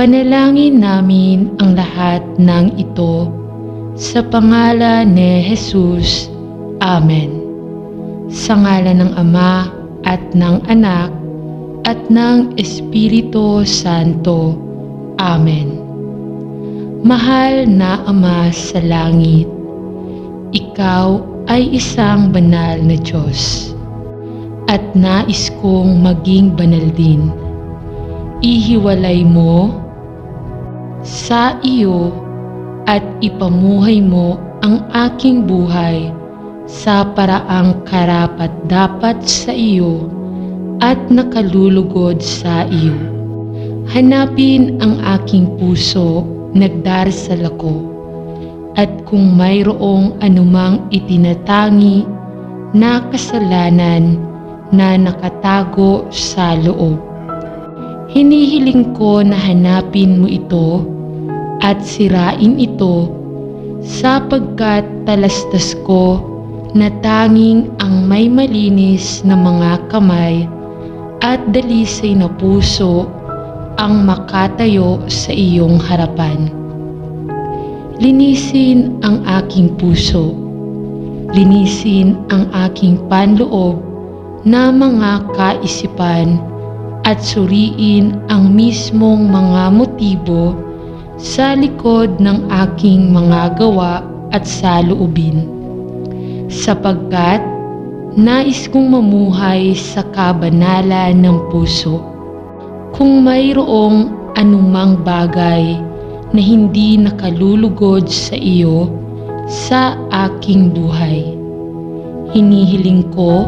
Panalangin namin ang lahat ng ito sa pangalan ni Jesus. Amen. Sa ngalan ng Ama at ng Anak at ng Espiritu Santo. Amen. Mahal na Ama sa langit, Ikaw ay isang banal na Diyos at nais kong maging banal din. Ihiwalay mo sa iyo at ipamuhay mo ang aking buhay sa paraang karapat-dapat sa iyo at nakalulugod sa iyo. Hanapin ang aking puso, nagdarasal ako, at kung mayroong anumang itinatangi na kasalanan na nakatago sa loob, hinihiling ko na hanapin mo ito at sirain ito, sapagkat talastas ko na tanging ang may malinis na mga kamay at dalisay na puso ang makatayo sa iyong harapan. Linisin ang aking puso, linisin ang aking panloob na mga kaisipan, at suriin ang mismong mga motibo sa likod ng aking mga gawa at saloobin, sapagkat nais kong mamuhay sa kabanalan ng puso. Kung mayroong anumang bagay na hindi nakalulugod sa iyo sa aking buhay, hinihiling ko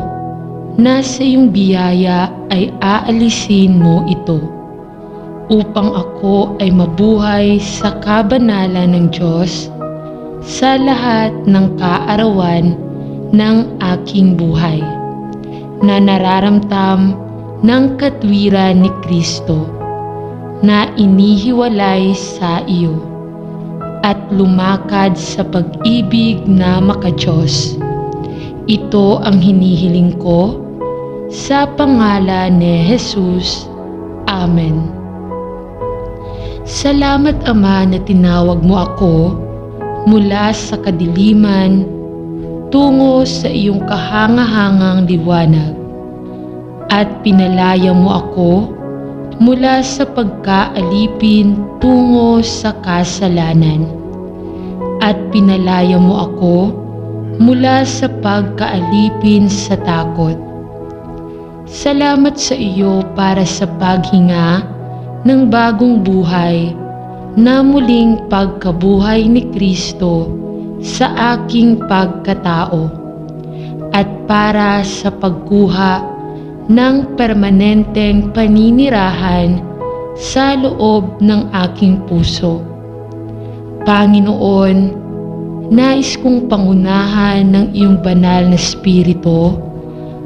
na sa iyong biyaya ay aalisin mo ito, upang ako ay mabuhay sa kabanalan ng Diyos sa lahat ng kaarawan ng aking buhay, na nararamtam ng katwiran ni Kristo na inihiwalay sa iyo at lumakad sa pag-ibig na makadiyos. Ito ang hinihiling ko sa pangalan ni Jesus. Amen. Salamat Ama na tinawag mo ako mula sa kadiliman tungo sa iyong kahangahangang liwanag at pinalaya mo ako mula sa pagkaalipin tungo sa kasalanan at pinalaya mo ako mula sa pagkaalipin sa takot. Salamat sa iyo para sa paghinga ng bagong buhay na muling pagkabuhay ni Kristo sa aking pagkatao at para sa pagkuha ng permanenteng paninirahan sa loob ng aking puso. Panginoon, nais kong pangunahan ng iyong banal na Espiritu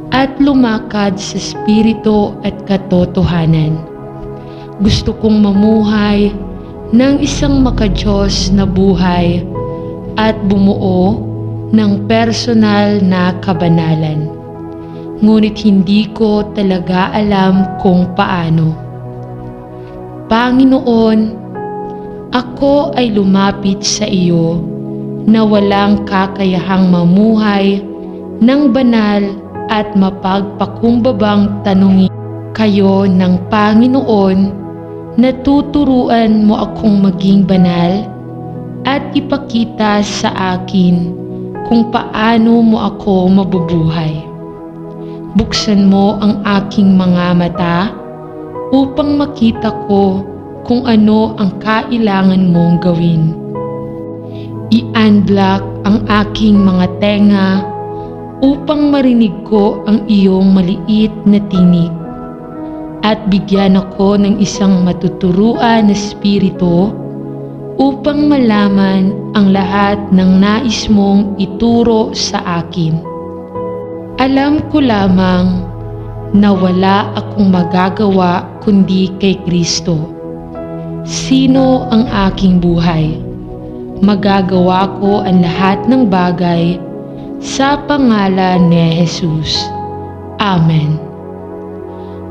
at lumakad sa Espiritu at katotohanan. Gusto kong mamuhay ng isang makadiyos na buhay at bumuo ng personal na kabanalan. Ngunit hindi ko talaga alam kung paano. Panginoon, ako ay lumapit sa iyo na walang kakayahang mamuhay ng banal at mapagpakumbabang tanungin kayo ng Panginoon na tuturuan mo akong maging banal at ipakita sa akin kung paano mo ako mabubuhay. Buksan mo ang aking mga mata upang makita ko kung ano ang kailangan mong gawin. I-unblock ang aking mga tenga upang marinig ko ang iyong maliit na tinig at bigyan ako ng isang matuturuan na espiritu upang malaman ang lahat ng nais mong ituro sa akin. Alam ko lamang na wala akong magagawa kundi kay Kristo. Sino ang aking buhay? Magagawa ko ang lahat ng bagay sa pangalan ni Jesus. Amen.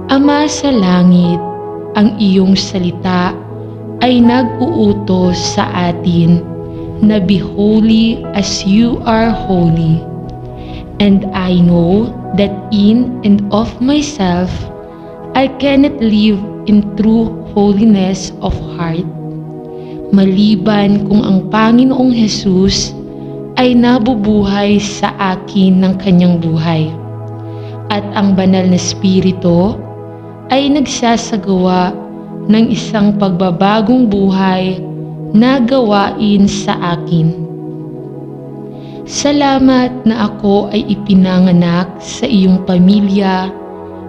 Ama sa langit, ang iyong salita ay nag-uutos sa atin na be holy as you are holy. And I know that in and of myself, I cannot live in true holiness of heart, maliban kung ang Panginoong Hesus ay nabubuhay sa akin ng kanyang buhay, at ang banal na Espiritu ay nagsasagawa ng isang pagbabagong buhay na gawain sa akin. Salamat na ako ay ipinanganak sa iyong pamilya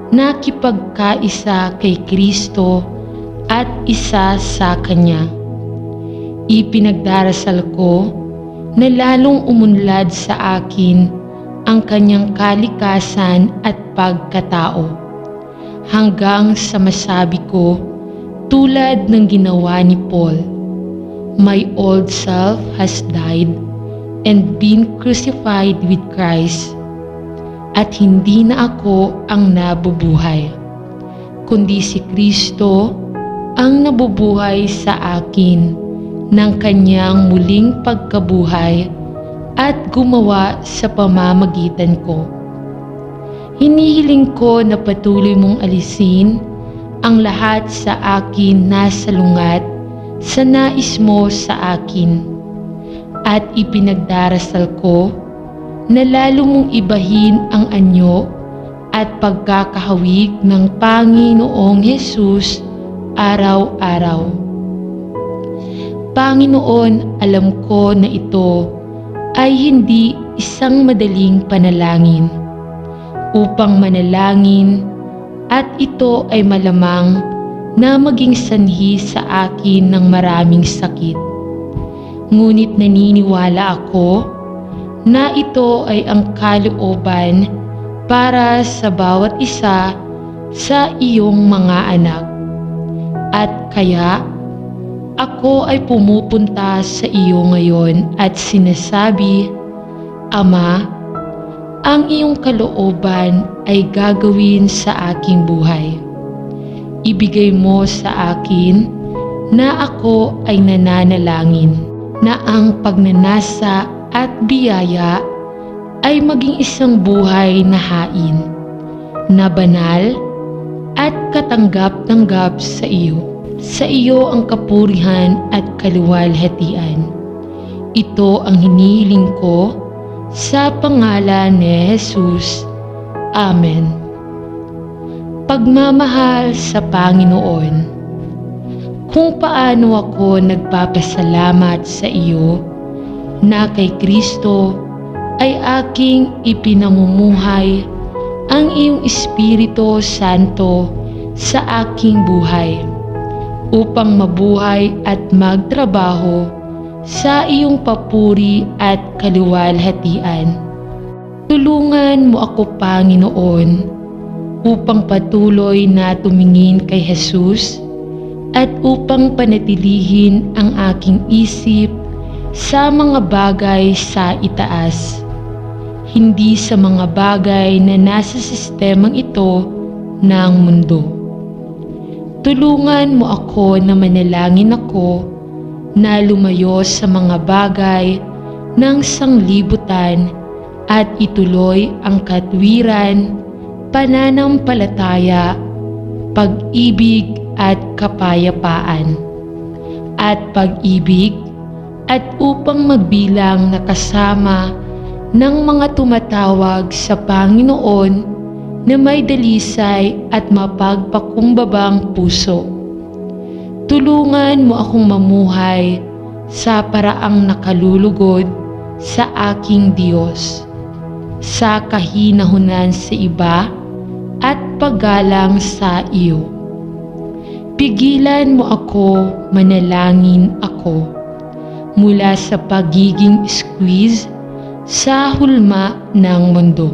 na kipagkaisa kay Kristo at isa sa Kanya. Ipinagdarasal ko na lalong umunlad sa akin ang Kanyang kalikasan at pagkatao, hanggang sa masabi ko tulad ng ginawa ni Paul, "My old self has died and been crucified with Christ, at hindi na ako ang nabubuhay, kundi si Kristo ang nabubuhay sa akin ng kanyang muling pagkabuhay at gumawa sa pamamagitan ko. Hinihiling ko na patuloy mong alisin ang lahat sa akin na salungat sa nais mo sa akin, at ipinagdarasal ko na lalo mong ibahin ang anyo at pagkakahawig ng Panginoong Hesus araw-araw. Panginoon, alam ko na ito ay hindi isang madaling panalangin upang manalangin, at ito ay malamang na maging sanhi sa akin ng maraming sakit. Ngunit naniniwala ako na ito ay ang kalooban para sa bawat isa sa iyong mga anak. At kaya ako ay pumupunta sa iyo ngayon at sinasabi, Ama, ang iyong kalooban ay gagawin sa aking buhay. Ibigay mo sa akin na ako ay nananalangin na ang pagnanasa at biyaya ay maging isang buhay na hain, na banal at katanggap-tanggap sa iyo. Sa iyo ang kapurihan at kaluwalhatian. Ito ang hinihiling ko sa pangalan ni Jesus. Amen. Pagmamahal sa Panginoon. Kung paano ako nagpapasalamat sa iyo na kay Kristo ay aking ipinamumuhay ang iyong Espiritu Santo sa aking buhay, upang mabuhay at magtrabaho sa iyong papuri at kaluwalhatian. Tulungan mo ako, Panginoon, upang patuloy na tumingin kay Jesus at upang panatilihin ang aking isip sa mga bagay sa itaas, hindi sa mga bagay na nasa sistemang ito ng mundo. Tulungan mo ako na manalangin ako na lumayo sa mga bagay ng sanglibutan at ituloy ang katwiran, pananampalataya, pag-ibig at kapayapaan, at pag-ibig at upang magbilang na kasama ng mga tumatawag sa Panginoon na may dalisay at mapagpakumbabang puso. Tulungan mo akong mamuhay sa paraang nakalulugod sa aking Diyos, sa kahinahunan sa iba at paggalang sa iyo. Pigilan mo ako, manalangin ako, mula sa pagiging squeeze sa hulma ng mundo.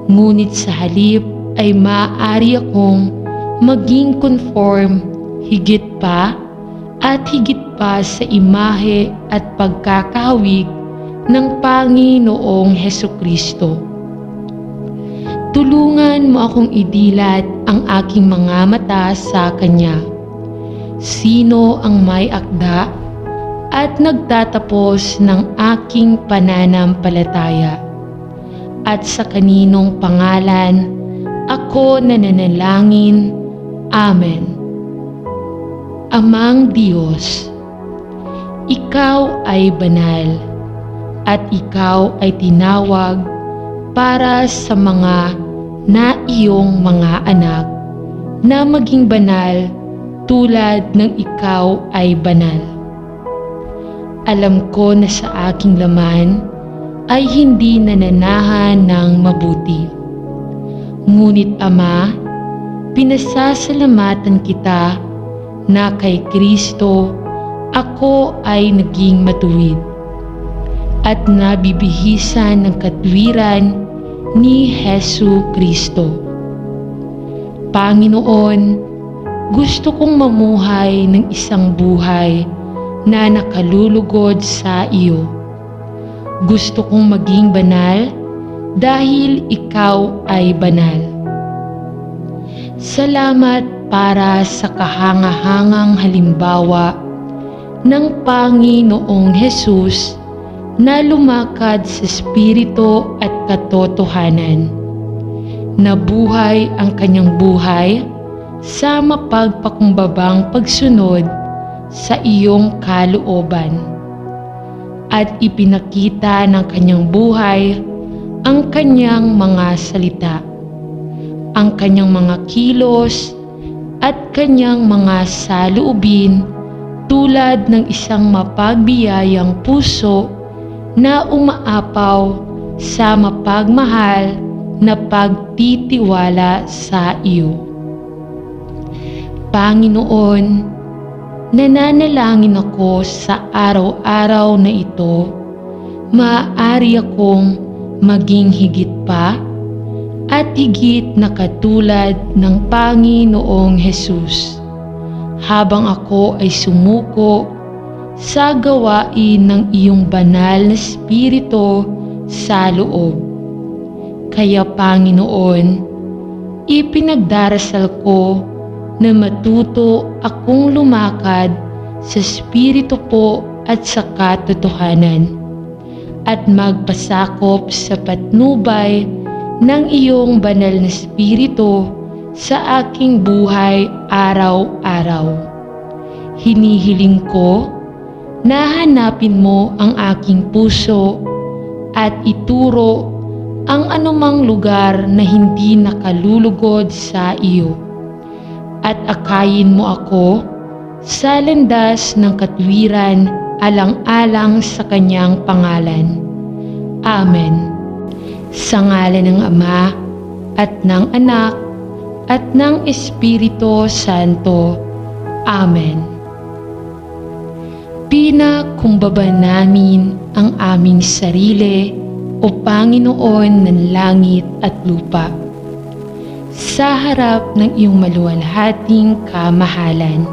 Ngunit sa halip ay maaari akong maging conform higit pa at higit pa sa imahe at pagkakahawig ng Panginoong Hesukristo. Tulungan mo akong idilat ang aking mga mata sa Kanya, sino ang may akda at nagtatapos ng aking pananampalataya, at sa kaninong pangalan ako nananalangin. Amen. Amang Diyos, Ikaw ay banal, at Ikaw ay tinawag para sa mga na iyong mga anak na maging banal tulad ng Ikaw ay banal. Alam ko na sa aking laman ay hindi nananahan ng mabuti. Ngunit Ama, pinasasalamatan kita na kay Kristo ako ay naging matuwid at nabibihisan ng katwiran ni Hesu Kristo. Panginoon, gusto kong mamuhay ng isang buhay na nakalulugod sa iyo. Gusto kong maging banal dahil Ikaw ay banal. Salamat para sa kahangahangang halimbawa ng Panginoong Hesus na lumakad sa espiritu at katotohanan. Nabuhay ang kanyang buhay sa mapagpakumbabang pagsunod sa iyong kalooban, at ipinakita ng kanyang buhay ang kanyang mga salita, ang kanyang mga kilos at kanyang mga saloobin tulad ng isang mapagbiyayang puso na umaapaw sa mapagmahal na pagtitiwala sa iyo. Panginoon, nananalangin ako sa araw-araw na ito, maaari akong maging higit pa at higit na katulad ng Panginoong Hesus habang ako ay sumuko sa gawain ng iyong banal na espiritu sa loob. Kaya Panginoon, ipinagdarasal ko na matuto akong lumakad sa espiritu po at sa katotohanan, at magpasakop sa patnubay ng iyong banal na espiritu sa aking buhay araw-araw. Hinihiling ko na hanapin mo ang aking puso at ituro ang anumang lugar na hindi nakalulugod sa iyo, at akayin mo ako sa landas ng katwiran alang-alang sa kanyang pangalan. Amen. Sa ngalan ng Ama at ng Anak at ng Espiritu Santo. Amen. Pinakumbaba namin ang aming sarili, O Panginoon ng langit at lupa, sa harap ng iyong maluwalhating kamahalan.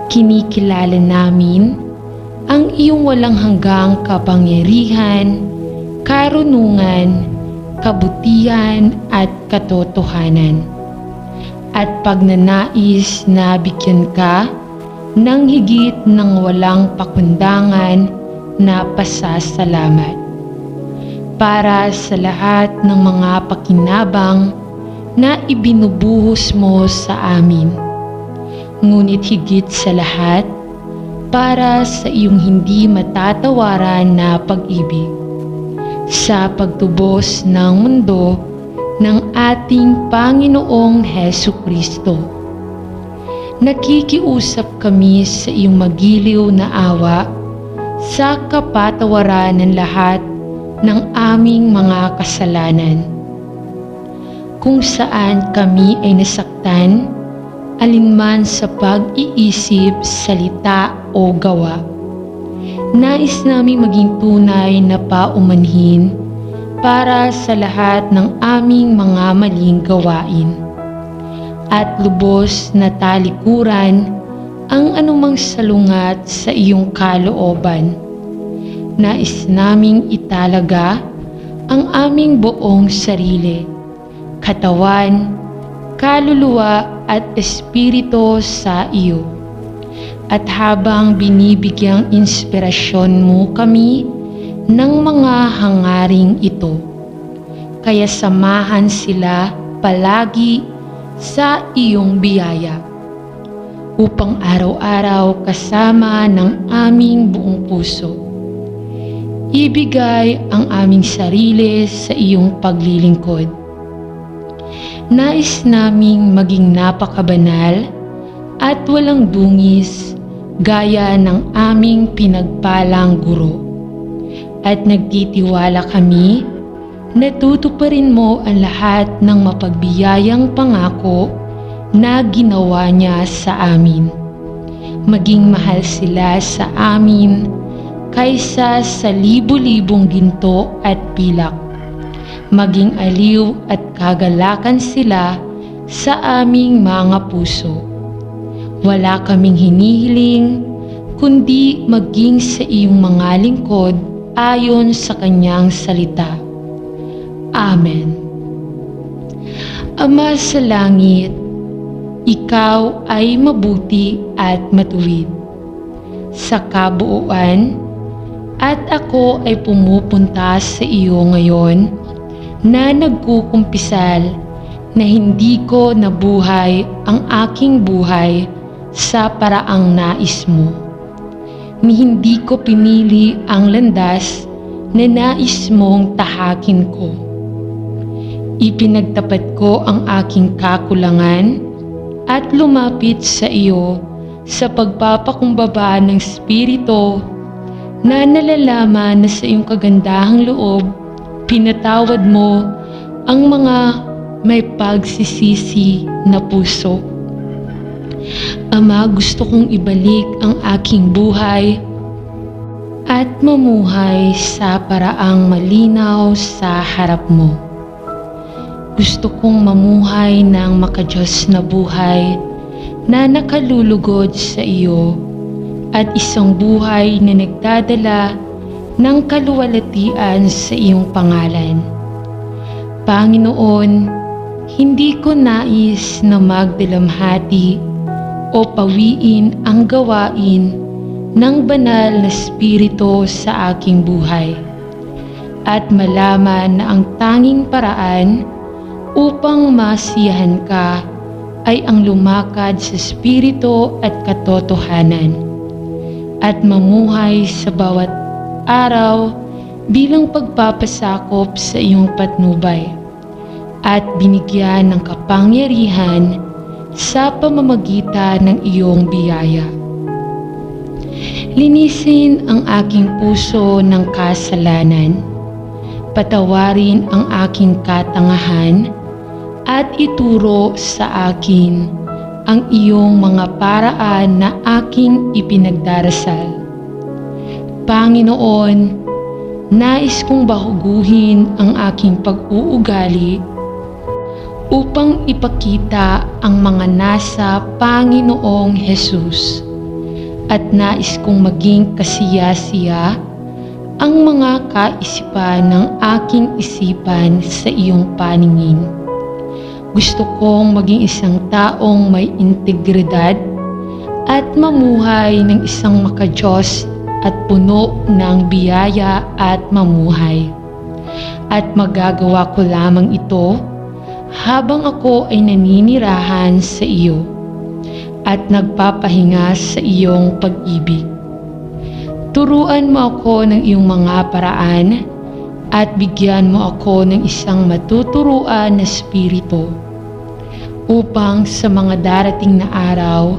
Kinikilala namin ang iyong walang hanggang kapangyarihan, karunungan, kabutihan at katotohanan, at pagnanais na bigyan ka ng higit ng walang pakundangan na pasasalamat para sa lahat ng mga pakinabang na ibinubuhos mo sa amin. Ngunit higit sa lahat, para sa iyong hindi matatawaran na pag-ibig sa pagtubos ng mundo ng ating Panginoong Hesu Kristo. Nakikiusap kami sa iyong magiliw na awa sa kapatawaran ng lahat ng aming mga kasalanan. Kung saan kami ay nasaktan, alinman sa pag-iisip, salita o gawa, nais naming maging tunay na paumanhin para sa lahat ng aming mga maling gawain, at lubos na talikuran ang anumang salungat sa iyong kalooban. Nais naming italaga ang aming buong sarili, katawan, kaluluwa at espiritu sa iyo, At habang binibigyang inspirasyon mo kami ng mga hangaring ito, kaya samahan sila palagi sa iyong biyaya, upang araw-araw kasama ng aming buong puso, ibigay ang aming sarili sa iyong paglilingkod. Nais naming maging napakabanal at walang dungis gaya ng aming pinagpalang guro. At nagtitiwala kami na tutuparin mo ang lahat ng mapagbiyayang pangako na ginawa niya sa amin. Maging mahal sila sa amin kaysa sa libu-libong ginto at pilak. Maging aliw at kagalakan sila sa aming mga puso. Wala kaming hinihiling, kundi maging sa iyong mga lingkod ayon sa kanyang salita. Amen. Ama sa langit, ikaw ay mabuti at matuwid sa kabuuan, at ako ay pumupunta sa iyo ngayon na nagkukumpisal na hindi ko nabuhay ang aking buhay sa paraang nais mo, ni hindi ko pinili ang landas na nais mong tahakin ko. Ipinagtapat ko ang aking kakulangan at lumapit sa iyo sa pagpapakumbaba ng Espiritu na nalalaman na sa iyong kagandahang loob, pinatawad mo ang mga may pagsisisi na puso. Ama, gusto kong ibalik ang aking buhay at mamuhay sa paraang malinaw sa harap mo. Gusto kong mamuhay ng makadiyos na buhay na nakalulugod sa iyo at isang buhay na nagdadala ng kaluwalhatian sa iyong pangalan. Panginoon, hindi ko nais na magdalamhati o pawiin ang gawain ng banal na Espiritu sa aking buhay, at malaman na ang tanging paraan upang masiyahan ka ay ang lumakad sa Espiritu at katotohanan, at mamuhay sa bawat araw bilang pagpapasakop sa iyong patnubay, at binigyan ng kapangyarihan sa pamamagitan ng iyong biyaya. Linisin ang aking puso ng kasalanan, patawarin ang aking katangahan, at ituro sa akin ang iyong mga paraan na aking ipinagdarasal. Panginoon, nais kong baguhin ang aking pag-uugali upang ipakita ang mga nasa Panginoong Hesus, at nais kong maging kasiya-siya ang mga kaisipan ng aking isipan sa iyong paningin. Gusto kong maging isang taong may integridad at mamuhay ng isang makadiyos at puno ng biyaya at mamuhay. At magagawa ko lamang ito habang ako ay naninirahan sa iyo at nagpapahinga sa iyong pag-ibig. Turuan mo ako ng iyong mga paraan at bigyan mo ako ng isang matuturuan na espiritu upang sa mga darating na araw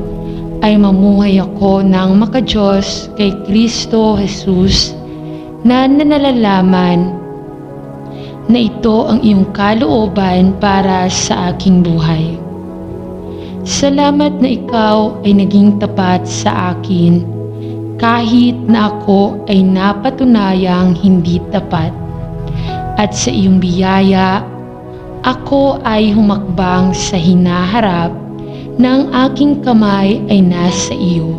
ay mamuhay ako ng makadiyos kay Kristo Jesus na nanalalaman na ito ang iyong kalooban para sa aking buhay. Salamat na ikaw ay naging tapat sa akin kahit na ako ay napatunayang hindi tapat, at sa iyong biyaya ako ay humakbang sa hinaharap ng aking kamay ay nasa iyo.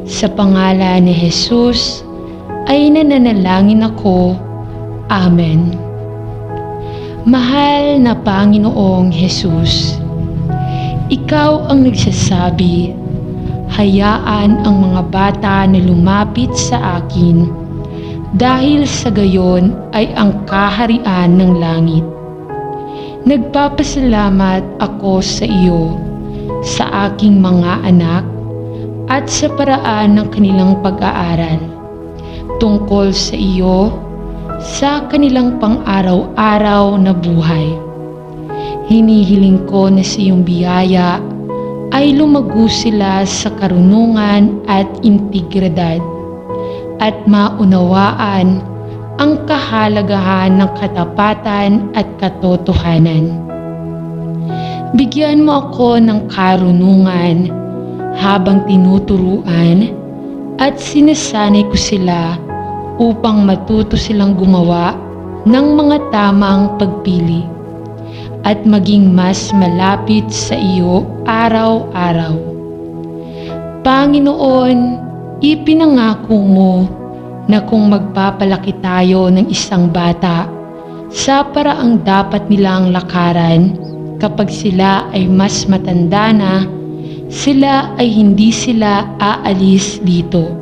Sa pangalan ni Jesus ay nananalangin ako. Amen. Mahal na Panginoong Jesus, ikaw ang nagsasabi, hayaan ang mga bata na lumapit sa akin, dahil sa gayon ay ang kaharian ng langit. Nagpapasalamat ako sa iyo, sa aking mga anak, at sa paraan ng kanilang pag-aaral, tungkol sa iyo, sa kanilang pang-araw-araw na buhay. Hinihiling ko na sa iyong biyaya ay lumago sila sa karunungan at integridad, at maunawaan ang kahalagahan ng katapatan at katotohanan. Bigyan mo ako ng karunungan habang tinuturuan at sinasanay ko sila upang matuto silang gumawa ng mga tamang pagpili at maging mas malapit sa iyo araw-araw. Panginoon, ipinangako mo na kung magpapalaki tayo ng isang bata sa paraang dapat nilang lakaran, kapag sila ay mas matanda na, sila ay hindi sila aalis dito.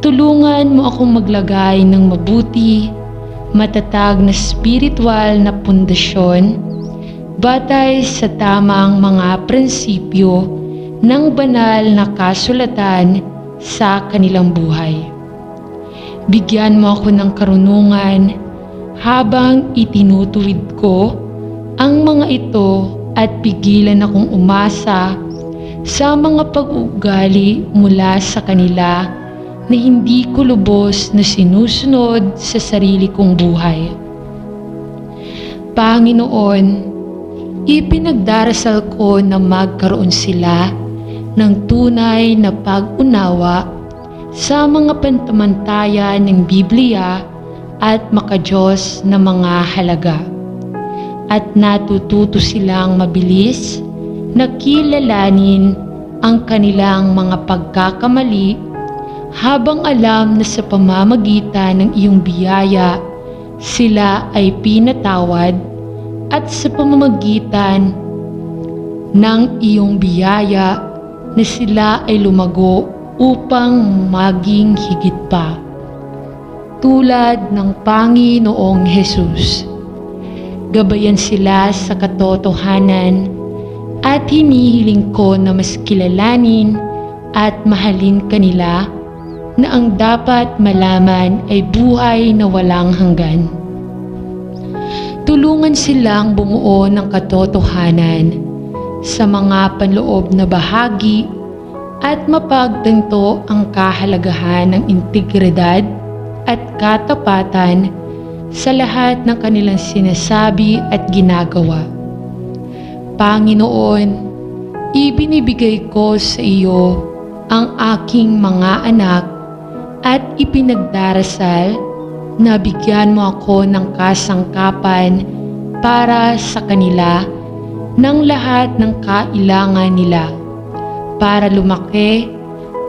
Tulungan mo akong maglagay ng mabuti, matatag na spiritual na pundasyon batay sa tamang mga prinsipyo ng banal na kasulatan sa kanilang buhay. Bigyan mo ako ng karunungan habang itinutuwid ko ang mga ito at pigilan akong umasa sa mga pag-uugali mula sa kanila na hindi ko lubos na sinusunod sa sarili kong buhay. Panginoon, ipinagdarasal ko na magkaroon sila ng tunay na pag-unawa sa mga pantamantaya ng Biblia at makadiyos na mga halaga, at natututo silang mabilis na kilalanin ang kanilang mga pagkakamali habang alam na sa pamamagitan ng iyong biyaya sila ay pinatawad, at sa pamamagitan ng iyong biyaya na sila ay lumago upang maging higit pa, tulad ng Panginoong Hesus. Gabayan sila sa katotohanan at hinihiling ko na mas kilalanin at mahalin kanila na ang dapat malaman ay buhay na walang hanggan. Tulungan silang bumuo ng katotohanan sa mga panloob na bahagi at mapagtanto ang kahalagahan ng integridad at katapatan sa lahat ng kanilang sinasabi at ginagawa. Panginoon, ibinibigay ko sa iyo ang aking mga anak at ipinagdarasal na bigyan mo ako ng kasangkapan para sa kanila ng lahat ng kailangan nila para lumaki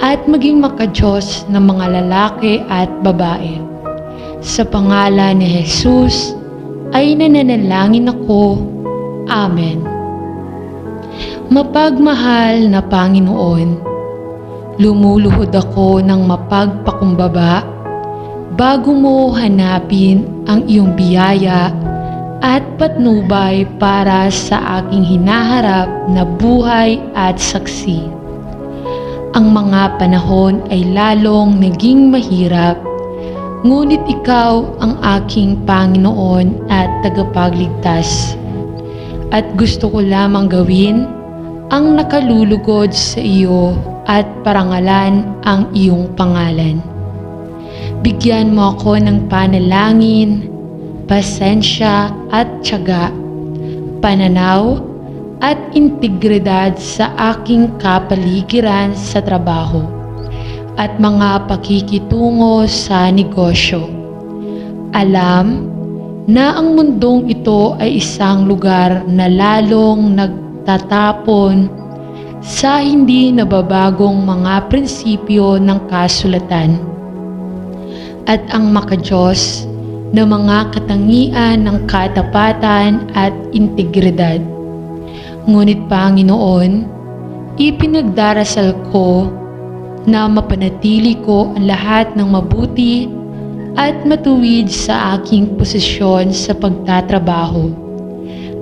at maging makadiyos ng mga lalaki at babae. Sa pangalan ni Jesus ay nananalangin ako. Amen. Mapagmahal na Panginoon, lumuluhod ako ng mapagpakumbaba bago mo hanapin ang iyong biyaya at patnubay para sa aking hinaharap na buhay at saksi. Ang mga panahon ay lalong naging mahirap, ngunit ikaw ang aking Panginoon at tagapagligtas. At gusto ko lamang gawin ang nakalulugod sa iyo at parangalan ang iyong pangalan. Bigyan mo ako ng panalangin, pasensya at tiyaga, pananaw at integridad sa aking kapaligiran sa trabaho at mga pakikitungo sa negosyo. Alam na ang mundong ito ay isang lugar na lalong nagtatapon sa hindi nababagong mga prinsipyo ng kasulatan at ang makadiyos na mga katangian ng katapatan at integridad. Ngunit Panginoon, Ipinagdarasal ko na mapanatili ko ang lahat ng mabuti at matuwid sa aking posisyon sa pagtatrabaho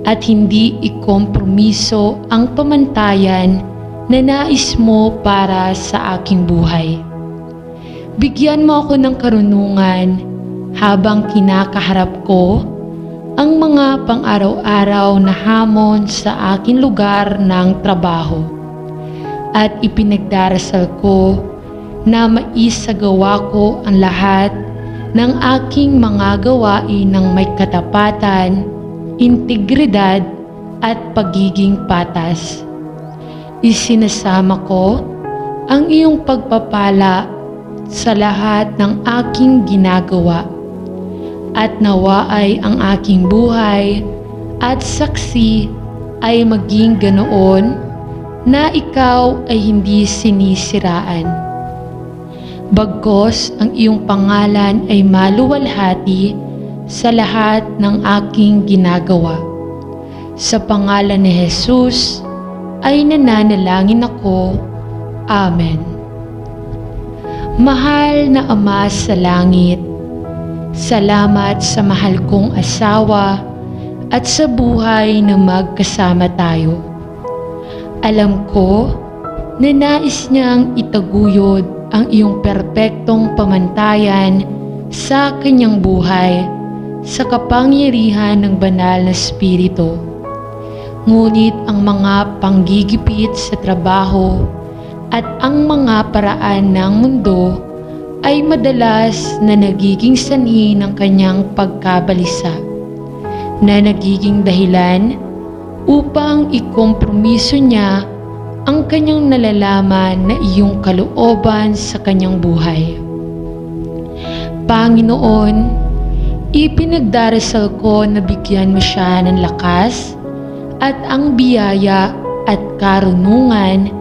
at hindi ikompromiso ang pamantayan na nais mo para sa aking buhay. Bigyan mo ako ng karunungan habang kinakaharap ko ang mga pang-araw-araw na hamon sa aking lugar ng trabaho. At ipinagdarasal ko na maisagawa ko ang lahat ng aking mga gawain ng may katapatan, integridad at pagiging patas. Isinasama ko ang iyong pagpapala sa lahat ng aking ginagawa at nawa ay ang aking buhay at saksi ay maging ganoon na ikaw ay hindi sinisiraan. Bagkus ang iyong pangalan ay maluwalhati sa lahat ng aking ginagawa. Sa pangalan ni Jesus ay nananalangin ako. Amen. Mahal na Ama sa langit, salamat sa mahal kong asawa at sa buhay na magkasama tayo. Alam ko na nais niyang itaguyod ang iyong perpektong pamantayan sa kanyang buhay sa kapangyarihan ng banal na Espiritu. Ngunit ang mga panggigipit sa trabaho at ang mga paraan ng mundo ay madalas na nagiging sanhi ng kanyang pagkabalisa, na nagiging dahilan upang ikompromiso niya ang kanyang nalalaman na iyong kalooban sa kanyang buhay. Panginoon, ipinagdarasal ko na bigyan mo siya ng lakas at ang biyaya at karunungan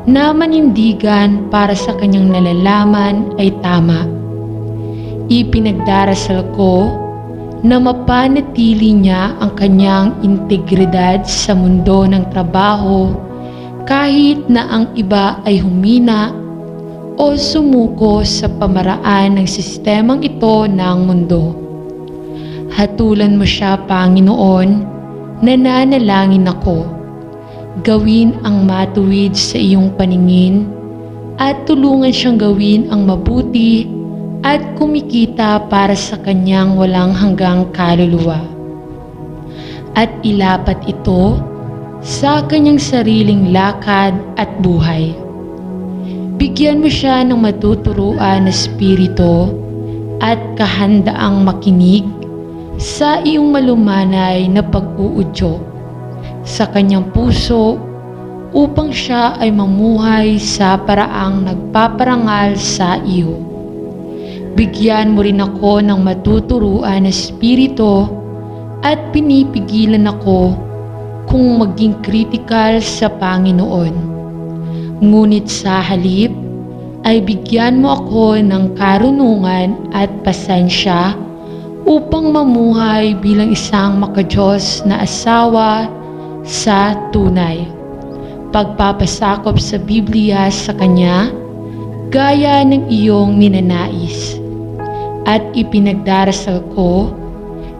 na manindigan para sa kanyang nalalaman ay tama. Ipinagdarasal ko na mapanatili niya ang kanyang integridad sa mundo ng trabaho kahit na ang iba ay humina o sumuko sa pamaraan ng sistemang ito ng mundo. Hatulan mo siya, Panginoon, nananalangin ako. Gawin ang matuwid sa iyong paningin at tulungan siyang gawin ang mabuti at kumikita para sa kanyang walang hanggang kaluluwa. At ilapat ito sa kanyang sariling lakad at buhay. Bigyan mo siya ng matuturuan na espiritu at kahandaang makinig sa iyong malumanay na pag-uudyo sa kanyang puso upang siya ay mamuhay sa paraang nagpaparangal sa iyo. Bigyan mo rin ako ng matuturuan na espiritu at pinipigilan ako kung maging kritikal sa Panginoon. Ngunit sa halip ay bigyan mo ako ng karunungan at pasensya upang mamuhay bilang isang makadiyos na asawa sa tunay. Pagpapasakop sa Biblia sa Kanya, gaya ng iyong ninanais. At ipinagdarasal ko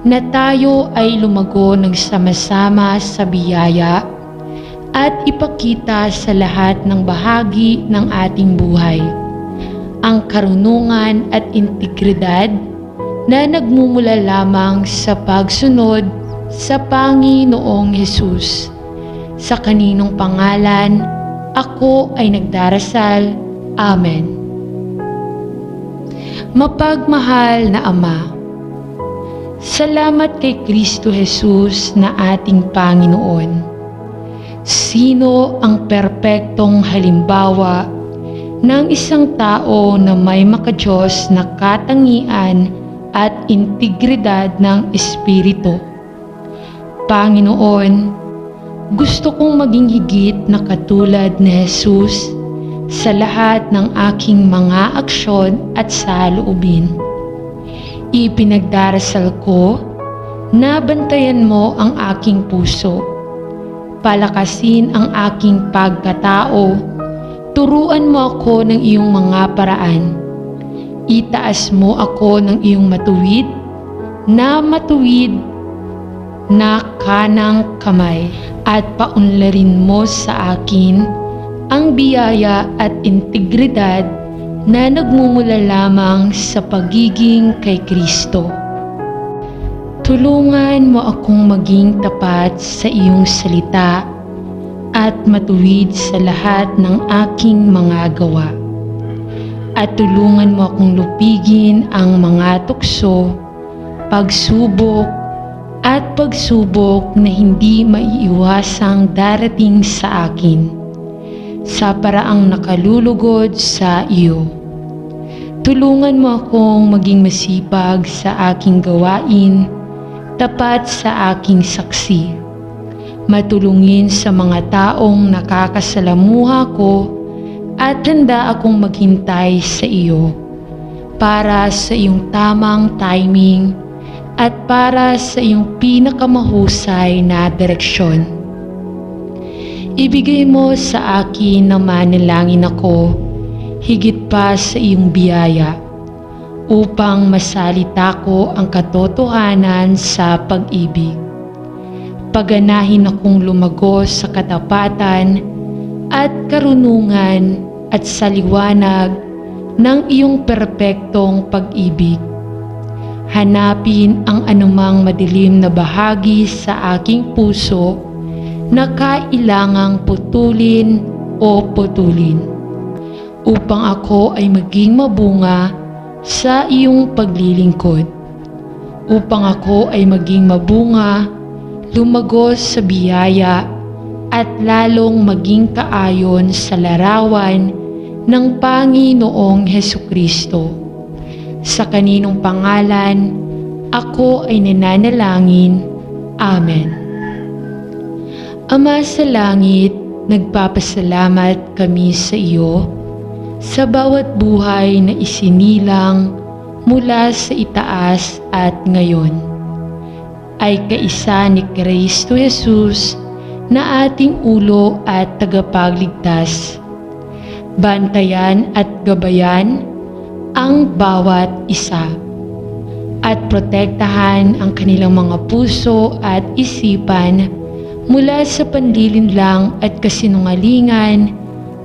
na tayo ay lumago ng sama-sama sa biyaya at ipakita sa lahat ng bahagi ng ating buhay ang karunungan at integridad na nagmumula lamang sa pagsunod sa Panginoong Hesus. Sa kaninong pangalan ako ay nagdarasal. Amen. Mapagmahal na Ama, salamat kay Kristo Jesus na ating Panginoon. Sino ang perpektong halimbawa ng isang tao na may makadiyos na katangian at integridad ng Espiritu? Panginoon, gusto kong maging higit na katulad ni Jesus sa lahat ng aking mga aksyon at saloobin. Ipinagdarasal ko na bantayan mo ang aking puso, palakasin ang aking pagkatao. Turuan mo ako ng iyong mga paraan. Itaas mo ako ng iyong matuwid na kanang kamay at paunlarin mo sa akin ang biyaya at integridad na nagmumula lamang sa pagiging kay Kristo. Tulungan mo akong maging tapat sa iyong salita at matuwid sa lahat ng aking mga gawa. At tulungan mo akong lupigin ang mga tukso, pagsubok na hindi maiiwasang darating sa akin, sa paraang nakalulugod sa iyo. Tulungan mo akong maging masipag sa aking gawain, tapat sa aking saksi, matulungin sa mga taong nakakasalamuha ko at handa akong maghintay sa iyo para sa iyong tamang timing at para sa iyong pinakamahusay na direksyon. Ibigay mo sa akin na manalangin ako higit pa sa iyong biyaya upang masalita ko ang katotohanan sa pag-ibig. Paganahin akong lumagos sa katapatan at karunungan at sa liwanag ng iyong perpektong pag-ibig. Hanapin ang anumang madilim na bahagi sa aking puso na kailangang putulin o putulin upang ako ay maging mabunga sa iyong paglilingkod, upang ako ay maging mabunga, lumagos sa biyaya at lalong maging kaayon sa larawan ng Panginoong Hesukristo. Sa kaninong pangalan ako ay nananalangin. Amen. Ama sa langit, nagpapasalamat kami sa iyo sa bawat buhay na isinilang mula sa itaas at ngayon ay kaisa ni Kristo Jesus na ating ulo at tagapagligtas. Bantayan at gabayan ang bawat isa at protektahan ang kanilang mga puso at isipan mula sa panlilinlang at kasinungalingan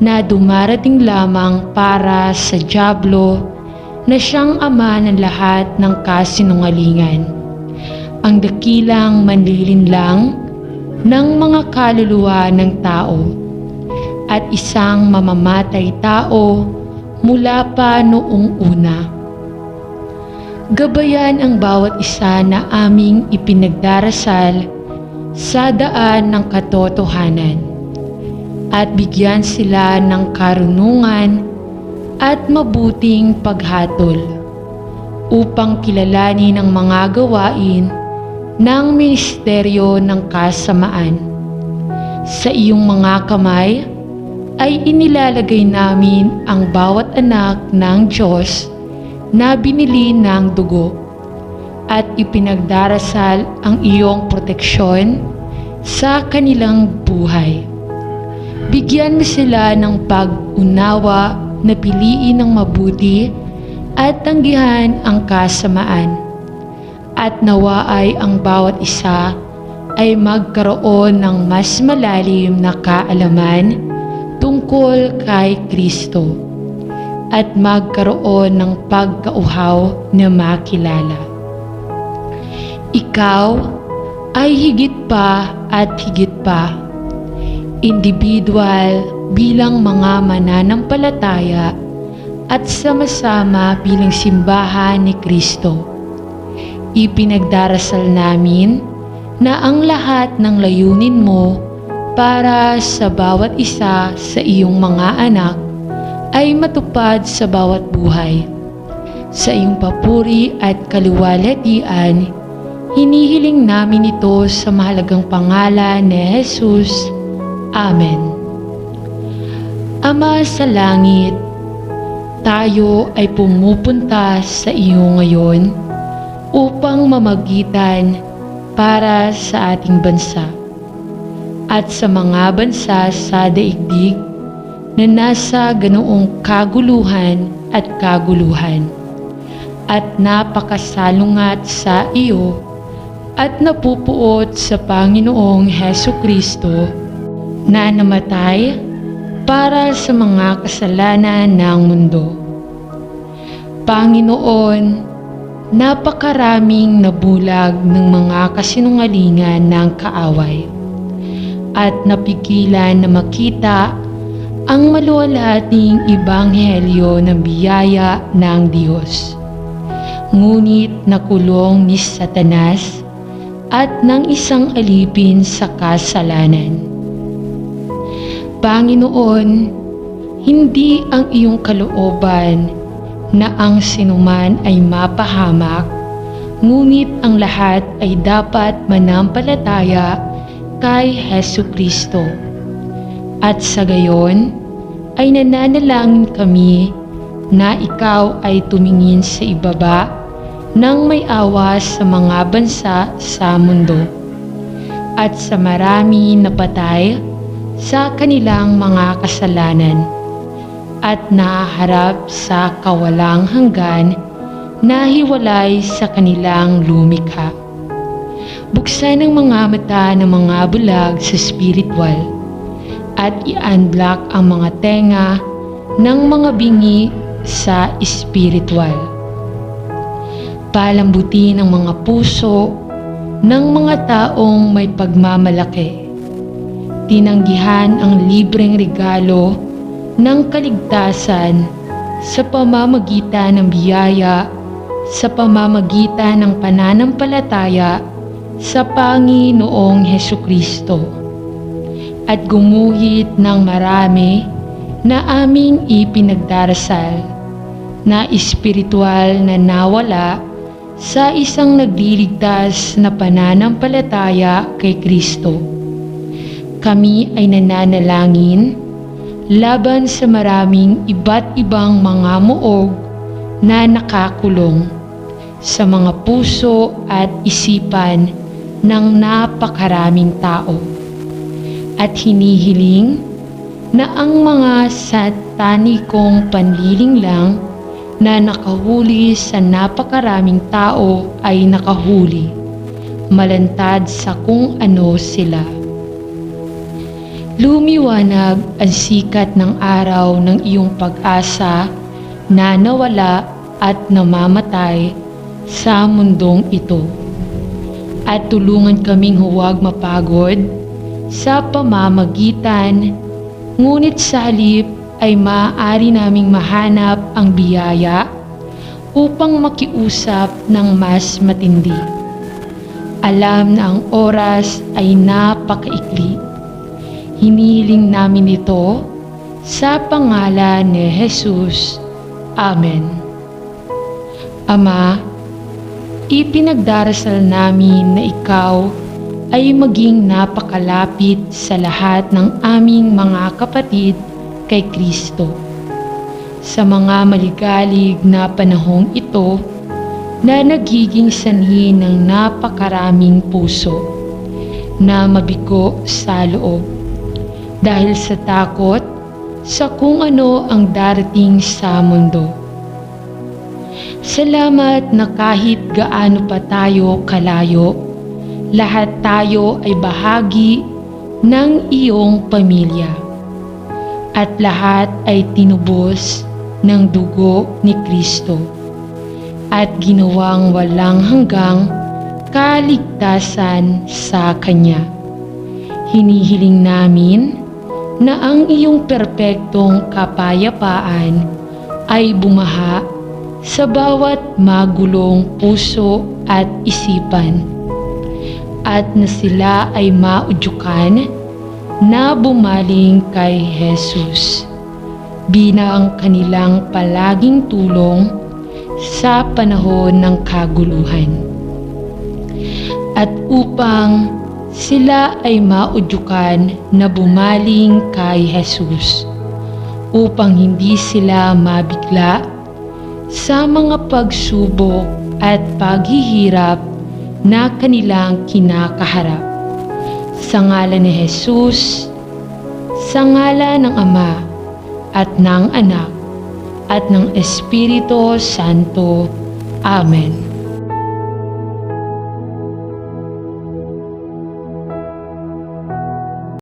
na dumarating lamang para sa dyablo na siyang ama ng lahat ng kasinungalingan, ang dakilang manlilinlang ng mga kaluluwa ng tao at isang mamamatay tao mula pa noong una. Gabayan ang bawat isa na aming ipinagdarasal sa daan ng katotohanan at bigyan sila ng karunungan at mabuting paghatol upang kilalanin ang mga gawain ng ministeryo ng kasamaan. Sa iyong mga kamay ay inilalagay namin ang bawat anak ng Diyos na binili ng dugo at ipinagdarasal ang iyong proteksyon sa kanilang buhay. Bigyan mo sila ng pag-unawa na piliin ng mabuti at tanggihan ang kasamaan. At nawa ay ang bawat isa ay magkaroon ng mas malalim na kaalaman tungkol kay Kristo at magkaroon ng pagkauhaw na makilala. Ikaw ay higit pa at higit pa, individual bilang mga mananampalataya at sama-sama bilang simbahan ni Kristo. Ipinagdarasal namin na ang lahat ng layunin mo para sa bawat isa sa iyong mga anak ay matupad sa bawat buhay. Sa iyong papuri at kaluwalhatian, hinihiling namin ito sa mahalagang pangalan ni Jesus. Amen. Ama sa langit, tayo ay pumupunta sa iyo ngayon upang mamagitan para sa ating bansa. at sa mga bansa sa daigdig na nasa ganoong kaguluhan at kaguluhan, at napakasalungat sa iyo at napupuot sa Panginoong Hesukristo na namatay para sa mga kasalanan ng mundo. Panginoon, napakaraming nabulag ng mga kasinungalingan ng kaaway at napigilan na makita ang maluwalhating ebanghelyo ng biyaya ng Diyos. Ngunit nakulong ni Satanas at ng isang alipin sa kasalanan. Panginoon, hindi ang iyong kalooban na ang sinuman ay mapahamak, ngunit ang lahat ay dapat manampalataya kay Hesukristo. At sa gayon, ay nananalangin kami na ikaw ay tumingin sa ibaba ng may awa sa mga bansa sa mundo at sa marami na patay sa kanilang mga kasalanan at naharap sa kawalang hanggan na hiwalay sa kanilang lumikha. Buksan ang mga mata ng mga bulag sa spiritual at i-unblock ang mga tenga ng mga bingi sa spiritual. Palambutin ang mga puso ng mga taong may pagmamalaki. Tinanggihan ang libreng regalo ng kaligtasan sa pamamagitan ng biyaya, sa pamamagitan ng pananampalataya sa Panginoong Hesukristo, at gumuhit ng marami na aming ipinagdarasal na espiritual na nawala sa isang nagliligtas na pananampalataya kay Kristo. Kami ay nananalangin laban sa maraming iba't ibang mga muog na nakakulong sa mga puso at isipan ng napakaraming tao, at hinihiling na ang mga satanikong panlilinglang na nakahuli sa napakaraming tao ay nakahuli, malantad sa kung ano sila. Lumiwanag ang sikat ng araw ng iyong pag-asa na nawala at namamatay sa mundong ito. At tulungan kaming huwag mapagod sa pamamagitan, ngunit sa halip ay maaari naming mahanap ang biyaya upang makiusap ng mas matindi. Alam na ang oras ay napakaikli. Hinihiling namin ito sa pangalan ni Jesus. Amen. Ama, ipinagdarasal namin na ikaw ay maging napakalapit sa lahat ng aming mga kapatid kay Kristo. Sa mga maligalig na panahong ito na nagiging sanhi ng napakaraming puso na mabigo sa loob dahil sa takot sa kung ano ang darating sa mundo. Salamat na kahit gaano pa tayo kalayo, lahat tayo ay bahagi ng iyong pamilya. At lahat ay tinubos ng dugo ni Kristo at ginawang walang hanggang kaligtasan sa Kanya. Hinihiling namin na ang iyong perpektong kapayapaan ay bumaha sa bawat magulong puso at isipan, at na sila ay maudyukan na bumaling kay Jesus bilang kanilang palaging tulong sa panahon ng kaguluhan, at upang sila ay maudyukan na bumaling kay Jesus upang hindi sila mabigla sa mga pagsubok at paghihirap na kanilang kinakaharap, Sa ngalan ni Jesus, sa ngalan ng Ama, at ng Anak, at ng Espiritu Santo. Amen.